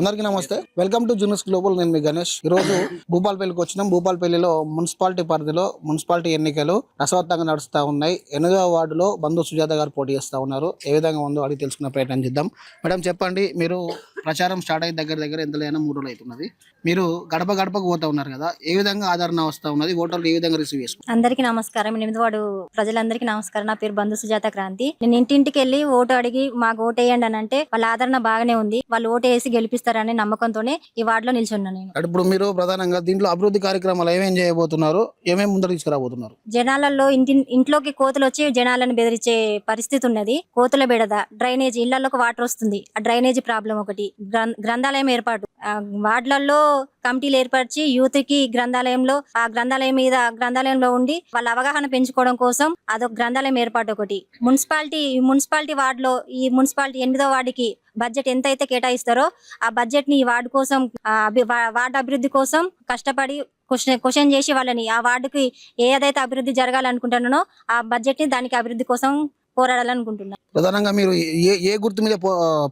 అందరికీ నమస్తే. Welcome to juniors global. నేను మీ గణేష్. ఈ రోజు భూపాలపల్లికి వచ్చినాం. భూపాలపల్లిలో మున్సిపాలిటీ పరిధిలో మున్సిపాలిటీ ఎన్నికలు రసవత్తంగా నడుస్తూ ఉన్నాయి. 8వ వార్డులో బంధు సుజాత గారు పోటీ చేస్తూ ఉన్నారు. ఏ విధంగా ఉందో అడిగి తెలుసుకునే ప్రయత్నం చేద్దాం. మేడం చెప్పండి, మీరు ప్రచారం స్టార్ట్ అయిన దగ్గర ఎంతలైనా 3 రోజులు అవుతున్నది. మీరు గడప గడపకు పోతా ఉన్నారు కదా, ఏ విధంగా ఆదరణ వస్తూ ఉన్నది, ఓటర్లు ఏ విధంగా రిసీవ్ చేసుకుంటారు? అందరికీ నమస్కారం. 8వ వార్డు ప్రజలందరికీ నమస్కారం. నా పేరు బంధు సుజాత క్రాంతి. నేను ఇంటింటికి వెళ్ళి ఓటు అడిగి మాకు ఓటు వేయండి అని అంటే వాళ్ళ ఆదరణ బాగానే ఉంది. వాళ్ళు ఓటు వేసి గెలిపిస్తారనే నమ్మకంతోనే ఈ వార్డులో నిల్చున్నాను నేను. ఇప్పుడు మీరు ప్రధానంగా దీంట్లో అభివృద్ధి కార్యక్రమాలు ఏమేం చేయబోతున్నారు, ఏమేమి ముందర తీసుకురాబోతున్నారు? జనాలలో ఇంట్లోకి కోతులు వచ్చి జనాలను బెదిరించే పరిస్థితి ఉన్నది. కోతుల బెడద, డ్రైనేజ్, ఇళ్లలోకి వాటర్ వస్తుంది, ఆ డ్రైనేజ్ ప్రాబ్లం ఒకటి, గ్రంథాలయం ఏర్పాటు, వార్డులలో కమిటీలు ఏర్పరిచి యూత్ కి గ్రంథాలయంలో ఆ గ్రంథాలయంలో ఉండి వాళ్ళ అవగాహన పెంచుకోవడం కోసం అదొక గ్రంథాలయం ఏర్పాటు ఒకటి. మున్సిపాలిటీ వార్డులో ఈ మున్సిపాలిటీ 8వ వార్డుకి బడ్జెట్ ఎంత అయితే కేటాయిస్తారో ఆ బడ్జెట్ ని ఈ వార్డు కోసం వార్డు అభివృద్ధి కోసం కష్టపడి క్వశ్చన్ చేసి వాళ్ళని ఆ వార్డుకి ఏదైతే అభివృద్ధి జరగాలనుకుంటున్నానో ఆ బడ్జెట్ ని దానికి అభివృద్ధి కోసం పోరాడాలనుకుంటున్నాను. ప్రధానంగా మీరు ఏ గుర్తు మీద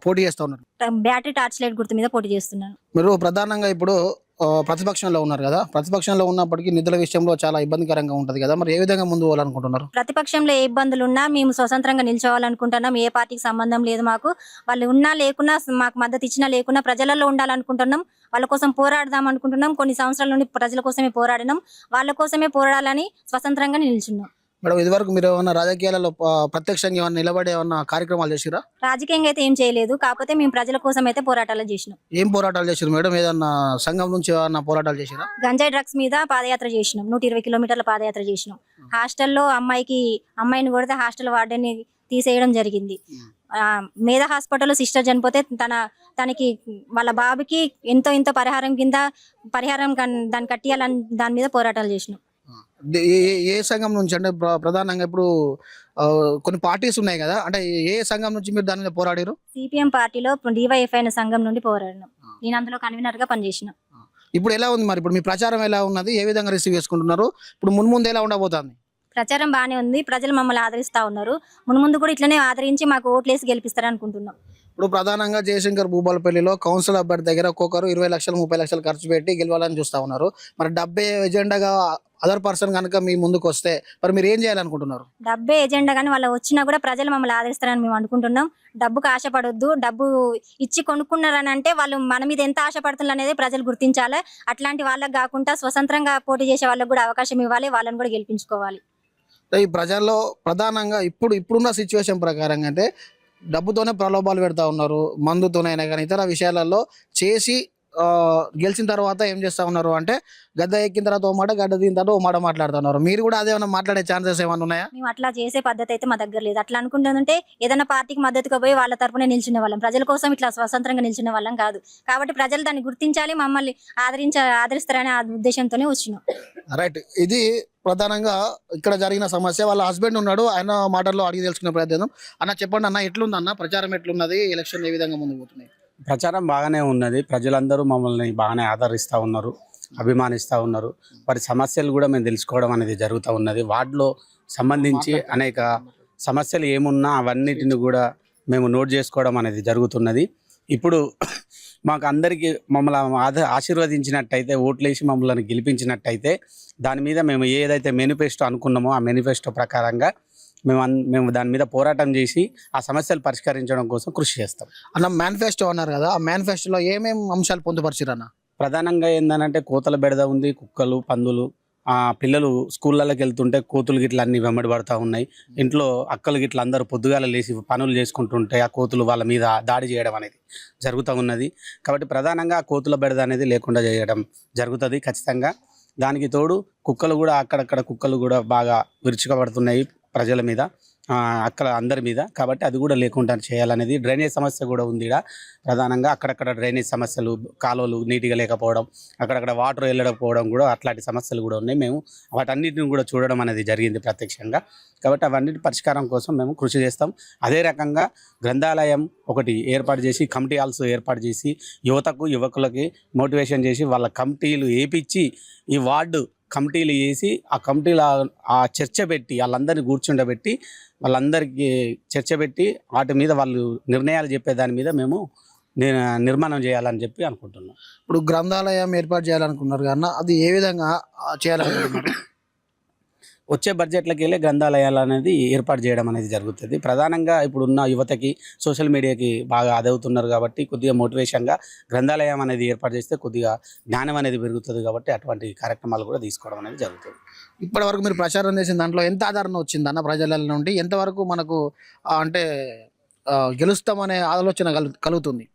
పోటీ చేస్తా ఉన్నారు? బ్యాటరీ టార్చ్ లైట్ గుర్తు మీద పోటీ చేస్తున్నాను. మీరు ప్రధానంగా ఇప్పుడు ప్రతిపక్షంలో ఉన్నారు కదా, ప్రతిపక్షంలో ఉన్నప్పటికీ నిధుల విషయంలో చాలా ఇబ్బందికరంగా ఉంటది కదా, మరి ఏ విధంగా ముందు పోవాలనుకుంటున్నారు? ప్రతిపక్షంలో ఏ ఇబ్బందులు ఉన్నా మేము స్వతంత్రంగా నిల్చోవాలనుకుంటున్నాం. ఏ పార్టీకి సంబంధం లేదు మాకు. వాళ్ళు ఉన్నా లేకున్నా, మాకు మద్దతు ఇచ్చినా లేకున్నా ప్రజలలో ఉండాలనుకుంటున్నాం. వాళ్ళ కోసం పోరాడదాం అనుకుంటున్నాం. కొన్ని సంవత్సరాల నుండి ప్రజల కోసమే పోరాడినాం. వాళ్ళ కోసమే పోరాడాలని స్వతంత్రంగా నిల్చున్నాం. మేడం, ఇదివరకు మీరు ఏమన్నా రాజకీయాలలో ప్రత్యక్షంగా ఏమన్నా నిలబడి ఏమన్నా కార్యక్రమాలు చేసిరా? రాజకీయంగా అయితే ఏం చేయలేదు. కాకపోతే మేము ప్రజల కోసం అయితే పోరాటాలు చేసినాం. ఏం పోరాటాలు చేసారు మేడం? ఏదన్నా సంఘం నుంచి ఏమన్నా పోరాటాలు చేసిరా? గంజాయి డ్రగ్స్ మీద పాదయాత్ర చేసినాం. 120 కిలోమీటర్ల పాదయాత్ర చేసినాం. హాస్టల్లో అమ్మాయిని కొడితే హాస్టల్ వార్డెన్ని తీసేయడం జరిగింది. మేధా హాస్పిటల్ సిస్టర్ చనిపోతే తనకి వాళ్ళ బాబుకి ఎంతో పరిహారం దాన్ని కట్టియాలని దాని మీద పోరాటాలు చేసినాం. ఏ సంఘం నుంచి అంటే ప్రధానంగా ఇప్పుడు కొన్ని పార్టీస్ ఉన్నాయి కదా, అంటే ఏ సంఘం నుంచి మీరు దాని మీద పోరాడారు? సిపిఎం పార్టీలో డివైఎఫ్ఐ అనే సంఘం నుండి పోరాడినాం. నేను అందులో కన్వీనర్ గా పనిచేసిన. ఇప్పుడు ఎలా ఉంది మరి? ఇప్పుడు మీ ప్రచారం ఎలా ఉన్నది, ఏ విధంగా రిసీవ్ చేసుకుంటున్నారు? ఇప్పుడు ముందు ఎలా ఉండబోతుంది? ప్రచారం బాగానే ఉంది. ప్రజలు మమ్మల్ని ఆదరిస్తా ఉన్నారు. ముందు కూడా ఇట్లనే ఆదరించి మాకు ఓట్లేసి గెలిపిస్తారు అనుకుంటున్నాం. ఇప్పుడు ప్రధానంగా జయశంకర్ భూపాలపల్లిలో కౌన్సిల్ అభ్యర్థి దగ్గర ఒక్కొక్కరు 20 లక్షలు 30 లక్షలు ఖర్చు పెట్టి గెలవాలని చూస్తా ఉన్నారు. మరి డబ్బే ఎజెండాగా అదర్ పర్సన్ కనుక మీ ముందుకు వస్తే మరి మీరు ఏం చేయాలనుకుంటున్నారు? డబ్బే ఎజెండా కానీ వాళ్ళు వచ్చినా కూడా ప్రజలు మమ్మల్ని ఆదరిస్తారని మేము అనుకుంటున్నాం. డబ్బుకు ఆశపడొద్దు. డబ్బు ఇచ్చి కొనుక్కున్నారని అంటే వాళ్ళు మన మీద ఎంత ఆశపడుతున్నారు అనేది ప్రజలు గుర్తించాలి. అట్లాంటి వాళ్ళకి కాకుండా స్వతంత్రంగా పోటీ చేసే వాళ్ళకి కూడా అవకాశం ఇవ్వాలి. వాళ్ళని కూడా గెలిపించుకోవాలి. ఈ ప్రజల్లో ప్రధానంగా ఇప్పుడున్న సిచ్యువేషన్ ప్రకారంగా అంటే డబ్బుతోనే ప్రలోభాలు పెడతా ఉన్నారు. మందుతోనైనా కానీ ఇతర విషయాలలో చేసి గెలిచిన తర్వాత ఏం చేస్తా ఉన్నారు అంటే గద్ద ఎక్కిన తర్వాత ఓ మాట, గడ్డ దిగిన తర్వాత ఓ మాట మాట్లాడుతున్నారు. మీరు కూడా అదేమన్నా మాట్లాడే ఛాన్సెస్ ఏమైనా ఉన్నాయా? మేము అట్లా చేసే పద్ధతి అయితే మా దగ్గర లేదు. అట్లా అనుకుంటుందంటే ఏదైనా పార్టీకి మద్దతుగా పోయి వాళ్ళ తరపున నిల్చునే వాళ్ళం. ప్రజల కోసం ఇట్లా స్వతంత్రంగా నిల్చునే వాళ్ళం కాదు. కాబట్టి ప్రజలు దాన్ని గుర్తించాలి, మమ్మల్ని ఆదరిస్తారనే ఆ ఉద్దేశంతోనే వచ్చినాం. రైట్. ఇది ప్రధానంగా ఇక్కడ జరిగిన సమస్య. వాళ్ళ హస్బెండ్ ఉన్నాడు, ఆయన మాటల్లో అడిగి తెలుసుకునే ప్రయత్నం. అన్న చెప్పండి అన్న, ఎట్లుంది అన్న ప్రచారం, ఎట్లున్నది, ఎలక్షన్ ఏ విధంగా ముందుకు పోతున్నాయి? ప్రచారం బాగానే ఉన్నది. ప్రజలందరూ మమ్మల్ని బాగానే ఆదరిస్తూ ఉన్నారు, అభిమానిస్తూ ఉన్నారు. వారి సమస్యలు కూడా మేము తెలుసుకోవడం అనేది జరుగుతూ ఉన్నది. వార్డులో సంబంధించి అనేక సమస్యలు ఏమున్నా అవన్నిటిని కూడా మేము నోట్ చేసుకోవడం అనేది జరుగుతున్నది. ఇప్పుడు మాకు అందరికీ మమ్మల్ని ఆశీర్వదించినట్టయితే, ఓట్లేసి మమ్మల్ని గెలిపించినట్టయితే దాని మీద మేము ఏదైతే మేనిఫెస్టో అనుకున్నామో ఆ మేనిఫెస్టో ప్రకారంగా మేము దాని మీద పోరాటం చేసి ఆ సమస్యలు పరిష్కరించడం కోసం కృషి చేస్తాం. అన్న, మేనిఫెస్టో అన్నారు కదా, ఆ మేనిఫెస్టోలో ఏమేమి అంశాలు పొందుపరిచారు అన్న? ప్రధానంగా ఏంటంటే కోతల బెడద ఉంది, కుక్కలు, పందులు, పిల్లలు స్కూళ్ళకి వెళ్తుంటే కోతులు గిట్ల అన్ని వెంబడి పడుతూ ఉన్నాయి. ఇంట్లో అక్కలు గిట్ల అందరూ పొద్దుగాల లేచి పనులు చేసుకుంటుంటే ఆ కోతులు వాళ్ళ మీద దాడి చేయడం అనేది జరుగుతూ ఉన్నది. కాబట్టి ప్రధానంగా ఆ కోతుల బెడద అనేది లేకుండా చేయడం జరుగుతుంది ఖచ్చితంగా. దానికి తోడు కుక్కలు కూడా అక్కడక్కడ కుక్కలు కూడా బాగా విరుచుకబడుతున్నాయి ప్రజల మీద, అక్కడ అందరి మీద. కాబట్టి అది కూడా లేకుండా చేయాలనేది. డ్రైనేజ్ సమస్య కూడా ఉంది ఇక్కడ ప్రధానంగా. అక్కడక్కడ డ్రైనేజ్ సమస్యలు, కాలువలు నీట్గా లేకపోవడం, అక్కడక్కడ వాటర్ వెళ్ళకపోవడం కూడా అట్లాంటి సమస్యలు కూడా ఉన్నాయి. మేము వాటన్నిటిని కూడా చూడడం అనేది జరిగింది ప్రత్యక్షంగా. కాబట్టి అవన్నిటి పరిష్కారం కోసం మేము కృషి చేస్తాం. అదే రకంగా గ్రంథాలయం ఒకటి ఏర్పాటు చేసి, కమిటీ హాల్స్ ఏర్పాటు చేసి, యువకులకి మోటివేషన్ చేసి వాళ్ళ కమిటీలు వేయించి ఈ వార్డు కమిటీలు వేసి ఆ కమిటీల ఆ చర్చ పెట్టి వాళ్ళందరినీ కూర్చుండబెట్టి వాళ్ళందరికీ చర్చ పెట్టి వాటి మీద వాళ్ళు నిర్ణయాలు చెప్పే దాని మీద మేము నిర్మాణం చేయాలని చెప్పి అనుకుంటున్నాం. ఇప్పుడు గ్రంథాలయం ఏర్పాటు చేయాలనుకున్నారు కానీ అది ఏ విధంగా చేయాలనుకుంటున్నారు? వచ్చే బడ్జెట్లకి వెళ్ళి గ్రంథాలయాలు అనేది ఏర్పాటు చేయడం అనేది జరుగుతుంది. ప్రధానంగా ఇప్పుడున్న యువతకి సోషల్ మీడియాకి బాగా అదవుతున్నారు కాబట్టి కొద్దిగా మోటివేషన్గా గ్రంథాలయం అనేది ఏర్పాటు చేస్తే కొద్దిగా జ్ఞానం అనేది పెరుగుతుంది కాబట్టి అటువంటి కార్యక్రమాలు కూడా తీసుకోవడం అనేది జరుగుతుంది. ఇప్పటి వరకు మీరు ప్రచారం చేసిన దాంట్లో ఎంత ఆదరణ వచ్చిందన్న ప్రజల నుండి? ఎంతవరకు మనకు అంటే గెలుస్తామనే ఆలోచన కలుగుతుంది?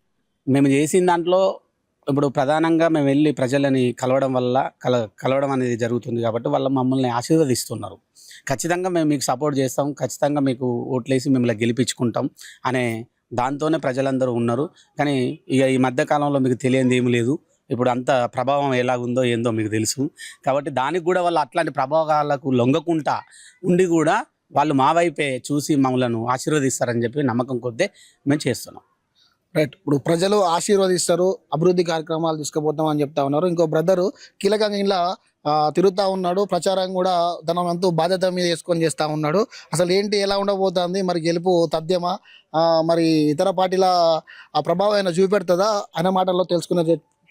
మేము చేసిన దాంట్లో ఇప్పుడు ప్రధానంగా మేము వెళ్ళి ప్రజలని కలవడం వల్ల కలవడం అనేది జరుగుతుంది కాబట్టి వాళ్ళు మమ్మల్ని ఆశీర్వదిస్తున్నారు. ఖచ్చితంగా మేము మీకు సపోర్ట్ చేస్తాం, ఖచ్చితంగా మీకు ఓట్లేసి మిమ్మల్ని గెలిపించుకుంటాం అనే దాంతోనే ప్రజలందరూ ఉన్నారు. కానీ ఇక ఈ మధ్యకాలంలో మీకు తెలియంది ఏమీ లేదు. ఇప్పుడు అంత ప్రభావం ఎలాగుందో ఏందో మీకు తెలుసు కాబట్టి దానికి కూడా వాళ్ళు అట్లాంటి ప్రభావాలకు లొంగకుండా ఉండి కూడా వాళ్ళు మా వైపే చూసి మమ్మల్ని ఆశీర్వదిస్తారని చెప్పి నమ్మకం కొద్దీ మేము చేస్తున్నాం. రైట్. ఇప్పుడు ప్రజలు ఆశీర్వదిస్తారు, అభివృద్ధి కార్యక్రమాలు తీసుకుపోతామని చెప్తా ఉన్నారు. ఇంకో బ్రదరు కీలకంగా ఇలా తిరుగుతూ ఉన్నాడు, ప్రచారం కూడా తన వంతు బాధ్యత మీద వేసుకొని చేస్తూ ఉన్నాడు. అసలు ఏంటి, ఎలా ఉండబోతుంది, మరి గెలుపు తథ్యమా, మరి ఇతర పార్టీల ఆ ప్రభావం అయినా చూపెడుతుందా అనే మాటల్లో తెలుసుకునే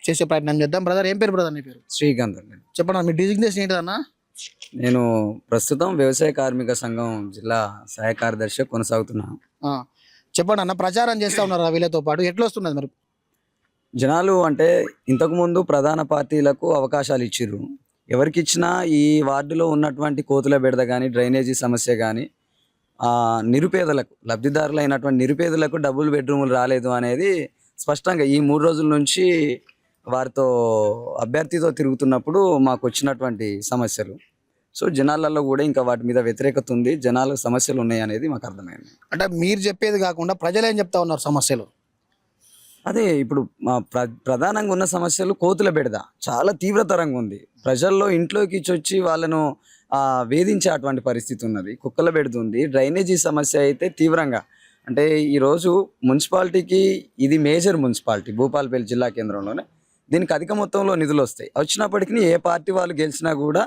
చేసే ప్రయత్నం చేద్దాం. బ్రదర్, ఏం పేరు బ్రదర్? నీ పేరు? శ్రీకాంత్ అండి. చెప్పండి, మీ డిజిగ్నేషన్ ఏంటిదన్నా? నేను ప్రస్తుతం వ్యవసాయ కార్మిక సంఘం జిల్లా సహాయ కార్యదర్శి కొనసాగుతున్నాను. చెప్పండి అన్న, ప్రచారం చేస్తూ ఉన్నారు వీళ్ళతో పాటు, ఎట్లా వస్తున్నది మరి? జనాలు అంటే ఇంతకుముందు ప్రధాన పార్టీలకు అవకాశాలు ఇచ్చిర్రు. ఎవరికి ఇచ్చినా ఈ వార్డులో ఉన్నటువంటి కోతుల బెడద కానీ, డ్రైనేజీ సమస్య కానీ, నిరుపేదలకు, లబ్ధిదారులైనటువంటి నిరుపేదలకు డబుల్ బెడ్రూములు రాలేదు అనేది స్పష్టంగా ఈ 3 రోజుల నుంచి వారితో అభ్యర్థితో తిరుగుతున్నప్పుడు మాకు వచ్చినటువంటి సమస్యలు. సో జనాలలో కూడా ఇంకా వాటి మీద వ్యతిరేకత ఉంది, జనాలకు సమస్యలు ఉన్నాయి అనేది మాకు అర్థమైంది. అంటే మీరు చెప్పేది కాకుండా ప్రజలు ఏం చెప్తా ఉన్నారు సమస్యలు? అదే ఇప్పుడు మా ప్రధానంగా ఉన్న సమస్యలు కోతుల బెడద చాలా తీవ్రతరంగా ఉంది. ప్రజల్లో ఇంట్లోకి వచ్చి వాళ్ళను వేధించే అటువంటి పరిస్థితి ఉన్నది. కుక్కల బెడద ఉంది. డ్రైనేజీ సమస్య అయితే తీవ్రంగా, అంటే ఈరోజు మున్సిపాలిటీకి ఇది మేజర్ మున్సిపాలిటీ భూపాలపల్లి జిల్లా కేంద్రంలోనే, దీనికి అధిక మొత్తంలో నిధులు వస్తాయి. వచ్చినప్పటికీ ఏ పార్టీ వాళ్ళు గెలిచినా కూడా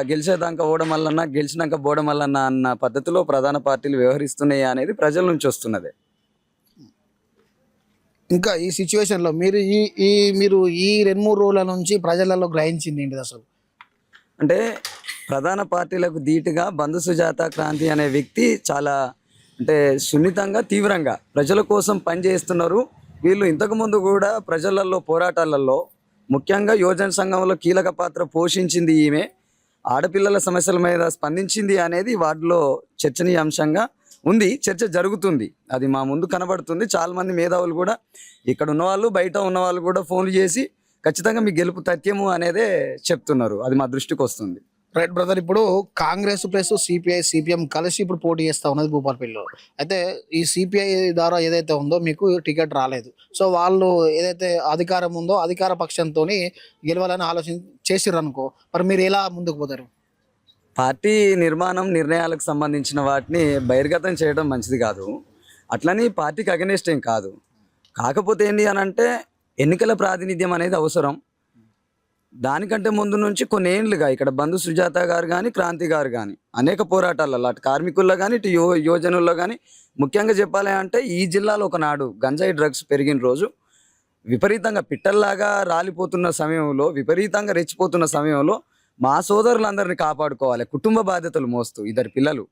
గెలిచేదాకా ఓడం వల్లన్నా గెలిచినాక బోడం వల్లన్నా అన్న పద్ధతిలో ప్రధాన పార్టీలు వ్యవహరిస్తున్నాయి అనేది ప్రజల నుంచి వస్తున్నదే. ఇంకా ఈ సిచ్యువేషన్లో మీరు మీరు ఈ 2-3 రోజుల నుంచి ప్రజలలో గ్రహించింది ఏంటిది అసలు? అంటే ప్రధాన పార్టీలకు ధీటుగా బంధు సుజాత క్రాంతి అనే వ్యక్తి చాలా అంటే సున్నితంగా, తీవ్రంగా ప్రజల కోసం పనిచేస్తున్నారు. వీళ్ళు ఇంతకుముందు కూడా ప్రజలలో పోరాటాలలో, ముఖ్యంగా యువజన సంఘంలో కీలక పాత్ర పోషించింది ఈమె. ఆడపిల్లల సమస్యల మీద స్పందించింది అనేది వాటిలో చర్చనీయాంశంగా ఉంది, చర్చ జరుగుతుంది, అది మా ముందు కనబడుతుంది. చాలామంది మేధావులు కూడా, ఇక్కడ ఉన్నవాళ్ళు బయట ఉన్నవాళ్ళు కూడా ఫోన్లు చేసి ఖచ్చితంగా మీ గెలుపు తథ్యము అనేదే చెప్తున్నారు. అది మా దృష్టికి వస్తుంది. రైట్ బ్రదర్, ఇప్పుడు కాంగ్రెస్ ప్లస్ సిపిఐ సిపిఎం కలిసి ఇప్పుడు పోటీ చేస్తూ ఉన్నది భూపాలపల్లిలో. అయితే ఈ సిపిఐ ద్వారా ఏదైతే ఉందో మీకు టికెట్ రాలేదు. సో వాళ్ళు ఏదైతే అధికారం ఉందో అధికార పక్షంతో గెలవాలని ఆలోచన చేసిర్రు అనుకో, మరి మీరు ఎలా ముందుకు పోతారు? పార్టీ నిర్మాణం, నిర్ణయాలకు సంబంధించిన వాటిని బహిర్గతం చేయడం మంచిది కాదు. అట్లని పార్టీకి అగెనిస్ట్ ఏం కాదు. కాకపోతే ఏంటి అని అంటే ఎన్నికల ప్రాతినిధ్యం అనేది అవసరం. దానికంటే ముందు నుంచి కొన్ని ఏళ్ళుగా ఇక్కడ బంధు సుజాత గారు కానీ, క్రాంతి గారు కానీ అనేక పోరాటాలలో అటు కార్మికుల్లో కానీ, ఇటు యువజనుల్లో కానీ, ముఖ్యంగా చెప్పాలి అంటే ఈ జిల్లాలో ఒకనాడు గంజాయి డ్రగ్స్ పెరిగిన రోజు విపరీతంగా పిట్టల్లాగా రాలిపోతున్న సమయంలో, విపరీతంగా రెచ్చిపోతున్న సమయంలో మా సోదరులందరినీ కాపాడుకోవాలి. కుటుంబ బాధ్యతలు మోస్తూ, 2 పిల్లలు,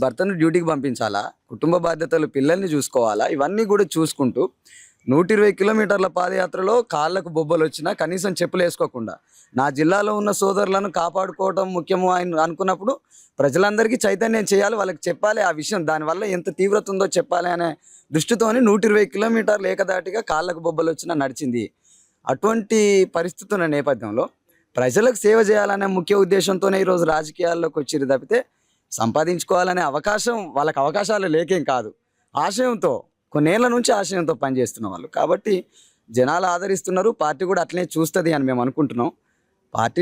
భర్తను డ్యూటీకి పంపించాలా, కుటుంబ బాధ్యతలు, పిల్లల్ని చూసుకోవాలా, ఇవన్నీ కూడా చూసుకుంటూ 120 కిలోమీటర్ల పాదయాత్రలో కాళ్ళకు బొబ్బలు వచ్చినా కనీసం చెప్పులు వేసుకోకుండా నా జిల్లాలో ఉన్న సోదరులను కాపాడుకోవడం ముఖ్యము అని అనుకున్నప్పుడు ప్రజలందరికీ చైతన్యం చేయాలి, వాళ్ళకి చెప్పాలి ఆ విషయం, దానివల్ల ఎంత తీవ్రత ఉందో చెప్పాలి అనే దృష్టితోని 120 కిలోమీటర్లు ఏకదాటిగా కాళ్ళకు బొబ్బలు వచ్చినా నడిచింది. అటువంటి పరిస్థితుల నేపథ్యంలో ప్రజలకు సేవ చేయాలనే ముఖ్య ఉద్దేశంతోనే ఈరోజు రాజకీయాల్లోకి వచ్చిరు తప్పితే సంపాదించుకోవాలనే అవకాశం, వాళ్ళకి అవకాశాలు లేకేం కాదు, ఆశయంతో, కొన్నేళ్ల నుంచి ఆశయంతో పనిచేస్తున్న వాళ్ళు. కాబట్టి జనాలు ఆదరిస్తున్నారు, పార్టీ కూడా అట్లనే చూస్తుంది అని మేము అనుకుంటున్నాం. పార్టీ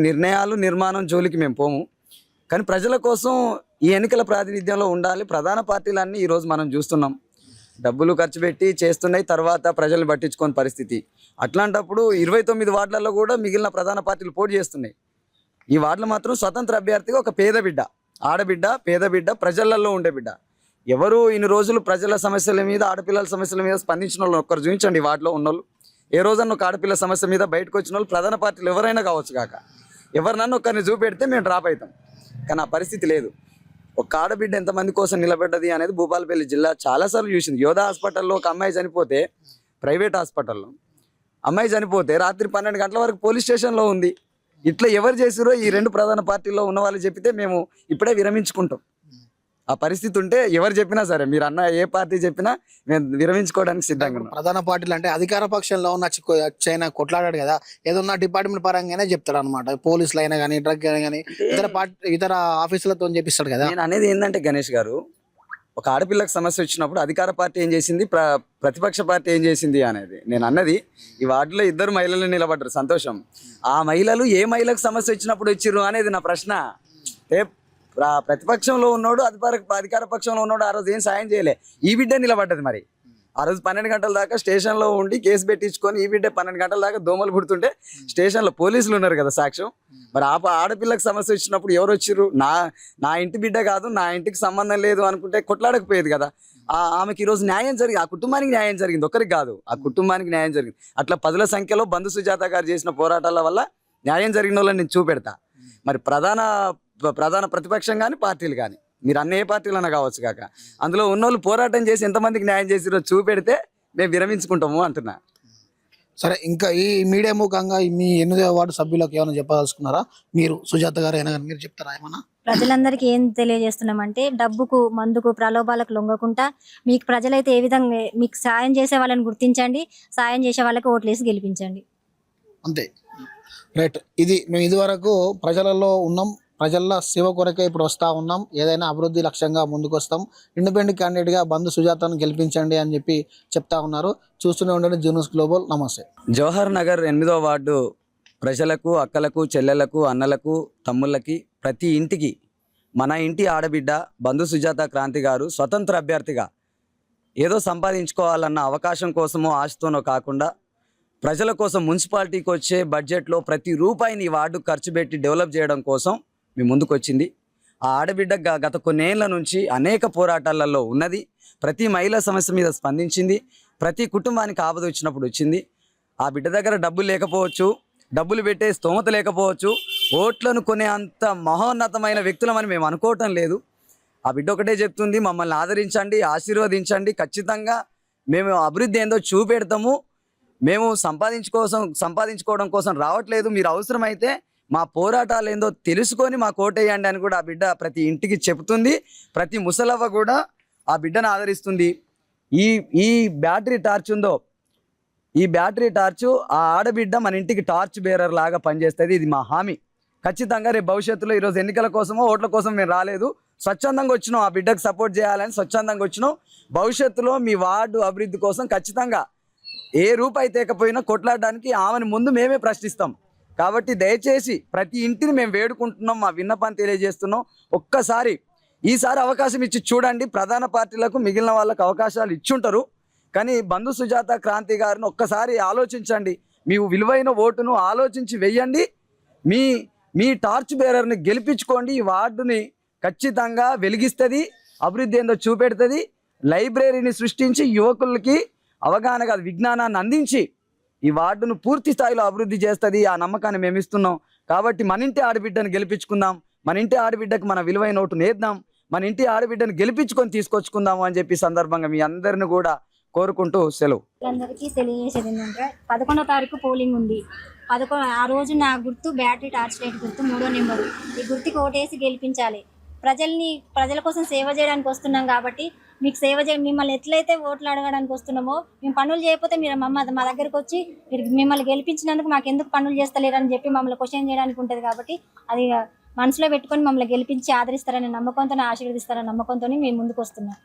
నిర్ణయాలు, నిర్మాణం జోలికి మేము పోము. కానీ ప్రజల కోసం ఈ ఎన్నికల ప్రాతినిధ్యంలో ఉండాలి. ప్రధాన పార్టీలన్నీ ఈరోజు మనం చూస్తున్నాం, డబ్బులు ఖర్చు పెట్టి చేస్తున్నాయి, తర్వాత ప్రజలు పట్టించుకోని పరిస్థితి. అట్లాంటప్పుడు 29 వార్డులలో కూడా మిగిలిన ప్రధాన పార్టీలు పోటీ చేస్తున్నాయి. ఈ వార్డులో మాత్రం స్వతంత్ర అభ్యర్థిగా ఒక పేద బిడ్డ, ఆడబిడ్డ, పేద బిడ్డ, ప్రజలలో ఉండే బిడ్డ, ఎవరు ఇన్ని రోజులు ప్రజల సమస్యల మీద ఆడపిల్లల సమస్యల మీద స్పందించిన వాళ్ళు ఒక్కరు చూపించండి వాటిలో ఉన్నోళ్ళు. ఏ రోజన్నా ఒక ఆడపిల్ల సమస్య మీద బయటకు వచ్చిన వాళ్ళు ప్రధాన పార్టీలు ఎవరైనా కావచ్చు కాక ఎవరినన్నా ఒకరిని చూపెడితే మేము డ్రాప్ అవుతాం. కానీ ఆ పరిస్థితి లేదు. ఒక ఆడబిడ్డ ఎంతమంది కోసం నిలబడ్డది అనేది భూపాలపల్లి జిల్లా చాలాసార్లు చూసింది. యోధా హాస్పిటల్లో ఒక అమ్మాయి చనిపోతే, ప్రైవేట్ హాస్పిటల్లో అమ్మాయి చనిపోతే రాత్రి 12 గంటల వరకు పోలీస్ స్టేషన్లో ఉంది. ఇట్లా ఎవరు చేసిరో ఈ 2 ప్రధాన పార్టీల్లో ఉన్న వాళ్ళు చెప్పితే మేము ఇప్పుడే విరమించుకుంటాం. ఆ పరిస్థితి ఉంటే ఎవరు చెప్పినా సరే, మీరు అన్న ఏ పార్టీ చెప్పినా మేము విరమించుకోవడానికి సిద్ధంగా ఉన్నాం. ప్రధాన పార్టీలు అంటే అధికార పక్షంలో ఉన్న చైనా కొట్లాడాడు కదా, ఏదన్నా డిపార్ట్మెంట్ పరంగానే చెప్తాడు అనమాట. పోలీసులు అయినా కానీ, డ్రగ్ అయినా కానీ, ఇతర ఆఫీసులతో చెప్పిస్తాడు కదా. నేను అనేది ఏంటంటే గణేష్ గారు, ఒక ఆడపిల్లకు సమస్య వచ్చినప్పుడు అధికార పార్టీ ఏం చేసింది, ప్రతిపక్ష పార్టీ ఏం చేసింది అనేది నేను అన్నది. ఈ వార్డులో 2 మహిళలు నిలబడ్డారు, సంతోషం. ఆ మహిళలు ఏ మహిళకు సమస్య వచ్చినప్పుడు వచ్చిర్రు అనేది నా ప్రశ్న. ప్రతిపక్షంలో ఉన్నాడు, అధికార పక్షంలో ఉన్నాడు, ఆ రోజు ఏం సాయం చేయలే. ఈ బిడ్డ నిలబడ్డది. మరి ఆ రోజు 12 గంటల దాకా స్టేషన్లో ఉండి కేసు పెట్టించుకొని ఈ బిడ్డ 12 గంటల దాకా దోమలు పుడుతుంటే స్టేషన్లో పోలీసులు ఉన్నారు కదా సాక్ష్యం. మరి ఆడపిల్లకు సమస్య వచ్చినప్పుడు ఎవరు వచ్చిర్రు? నా ఇంటి బిడ్డ కాదు, నా ఇంటికి సంబంధం లేదు అనుకుంటే కొట్లాడకపోయేది కదా. ఆమెకి ఈరోజు న్యాయం జరిగింది, ఆ కుటుంబానికి న్యాయం జరిగింది, ఒక్కరికి కాదు, ఆ కుటుంబానికి న్యాయం జరిగింది. అట్లా 10ల సంఖ్యలో బంధు సుజాత గారు చేసిన పోరాటాల వల్ల న్యాయం జరిగిన వాళ్ళని నేను చూపెడతా. మరి ప్రధాన ప్రతిపక్షం కానీ పార్టీలు కానీ, మీరు అన్ని ఏ పార్టీలన్నా కావచ్చు కాక, అందులో ఉన్నోళ్ళు పోరాటం చేసి ఎంతమందికి న్యాయం చేసిరో చూపెడితే మేము విరమించుకుంటాము అంటున్నా. సరే, ఇంకా ఈ మీడియా ముఖంగా మీ 8వ వార్డు సభ్యులకు ఏమైనా చెప్పదలుచుకున్నారా? మీరు సుజాత గారు అయినా కానీ మీరు చెప్తారా ఏమన్నా? ప్రజలందరికీ ఏం తెలియజేస్తున్నామంటే, డబ్బుకు మందుకు ప్రలోభాలకు లొంగకుండా మీకు ప్రజలైతే ఏ విధంగా మీకు సాయం చేసే వాళ్ళని గుర్తించండి, సాయం చేసే వాళ్ళకి ఓట్లేసి గెలిపించండి. అంతే. రైట్. ఇది మేము ఇదివరకు ప్రజలలో ఉన్నాం, ప్రజల సేవ కొరకే ఇప్పుడు వస్తూ ఉన్నాం. ఏదైనా అభివృద్ధి లక్ష్యంగా ముందుకు వస్తాం. ఇండిపెండెంట్ క్యాండిడేట్గా బంధు సుజాతను గెలిపించండి అని చెప్పి చెప్తా ఉన్నారు. చూస్తూనే ఉండండి జీ న్యూస్ గ్లోబల్. నమస్తే. జవహర్ నగర్ 8వ వార్డు ప్రజలకు, అక్కలకు, చెల్లెలకు, అన్నలకు, తమ్ముళ్ళకి, ప్రతి ఇంటికి మన ఇంటి ఆడబిడ్డ బంధు సుజాత క్రాంతి గారు స్వతంత్ర అభ్యర్థిగా ఏదో సంపాదించుకోవాలన్న అవకాశం కోసమో ఆశతోనో కాకుండా ప్రజల కోసం మున్సిపాలిటీకి వచ్చే బడ్జెట్లో ప్రతి రూపాయిని ఈ వార్డు ఖర్చు పెట్టి డెవలప్ చేయడం కోసం మీ ముందుకు వచ్చింది. ఆ ఆడబిడ్డ గత కొన్నేళ్ల నుంచి అనేక పోరాటాలలో ఉన్నది. ప్రతి మహిళా సమస్య మీద స్పందించింది. ప్రతి కుటుంబానికి ఆపద వచ్చినప్పుడు వచ్చింది. ఆ బిడ్డ దగ్గర డబ్బులు లేకపోవచ్చు, డబ్బులు పెట్టే స్తోమత లేకపోవచ్చు, ఓట్లను కొనే అంత మహోన్నతమైన వ్యక్తులమని మేము అనుకోవటం లేదు. ఆ బిడ్డ ఒకటే చెప్తుంది, మమ్మల్ని ఆదరించండి, ఆశీర్వదించండి, ఖచ్చితంగా మేము అభివృద్ధి ఏందో చూపెడతాము, మేము సంపాదించుకోవడం కోసం రావట్లేదు, మీరు అవసరమైతే మా పోరాటాలు ఏందో తెలుసుకొని మా కోటేయండి అని కూడా ఆ బిడ్డ ప్రతి ఇంటికి చెప్తుంది. ప్రతి ముసలవ్వ కూడా ఆ బిడ్డను ఆదరిస్తుంది. ఈ బ్యాటరీ టార్చ్ ఉందో, ఈ బ్యాటరీ టార్చ్ ఆ ఆడబిడ్డ మన ఇంటికి టార్చ్ బేరర్ లాగా పనిచేస్తుంది. ఇది మా హామీ. ఖచ్చితంగా రేపు భవిష్యత్తులో ఈరోజు ఎన్నికల కోసమో ఓట్ల కోసం మేము రాలేదు, స్వచ్ఛందంగా వచ్చినాం, ఆ బిడ్డకు సపోర్ట్ చేయాలని స్వచ్ఛందంగా వచ్చినాం. భవిష్యత్తులో మీ వార్డు అభివృద్ధి కోసం ఖచ్చితంగా ఏ రూపాయి తేకపోయినా కొట్లాడడానికి ఆమెను ముందు మేమే ప్రశ్నిస్తాం. కాబట్టి దయచేసి ప్రతి ఇంటిని మేము వేడుకుంటున్నాం, మా విన్నపాన్ని తెలియజేస్తున్నాం. ఒక్కసారి ఈసారి అవకాశం ఇచ్చి చూడండి. ప్రధాన పార్టీలకు మిగిలిన వాళ్ళకు అవకాశాలు ఇచ్చుంటారు, కానీ బంధు సుజాత క్రాంతి గారిని ఒక్కసారి ఆలోచించండి. మీ విలువైన ఓటును ఆలోచించి వెయ్యండి. మీ టార్చ్ బేరర్ని గెలిపించుకోండి. ఈ వార్డుని ఖచ్చితంగా వెలిగిస్తుంది, అభివృద్ధి ఏందో చూపెడుతుంది. లైబ్రరీని సృష్టించి యువకులకి అవగాహన కాదు విజ్ఞానాన్ని అందించి ఈ వార్డును పూర్తి స్థాయిలో అభివృద్ధి చేస్తుంది. ఆ నమ్మకాన్ని మేము ఇస్తున్నాం. కాబట్టి మన ఇంటి ఆడబిడ్డను గెలిపించుకుందాం, మన ఇంటి ఆడబిడ్డకు మన విలువైన ఓటు నేద్దాం, మన ఇంటి ఆడబిడ్డను గెలిపించుకొని తీసుకొచ్చుకుందాము అని చెప్పి సందర్భంగా మీ అందరిని కూడా కోరుకుంటూ సెలవు. అందరికీ తెలియజేసేది ఏంటంటే 11వ తారీఖు పోలింగ్ ఉంది. ఆ రోజు నా గుర్తు బ్యాటరీ టార్చ్ లైట్ గుర్తు 3వ నెంబరు. ఈ గుర్తుకి ఓటేసి గెలిపించాలి. ప్రజల కోసం సేవ చేయడానికి వస్తున్నాం కాబట్టి మీకు మిమ్మల్ని ఎట్లయితే ఓట్లు అడగడానికి వస్తున్నామో, మేము పనులు చేయకపోతే మీరు మా దగ్గరకు వచ్చి మీరు మిమ్మల్ని గెలిపించినందుకు మాకు ఎందుకు పనులు చేస్తలేరని చెప్పి మమ్మల్ని క్వశ్చన్ చేయడానికి ఉంటుంది. కాబట్టి అది మనసులో పెట్టుకొని మమ్మల్ని గెలిపించి ఆదరిస్తారనే నమ్మకంతో, ఆశీర్వదిస్తారనే నమ్మకంతో మేము ముందుకు వస్తున్నాం.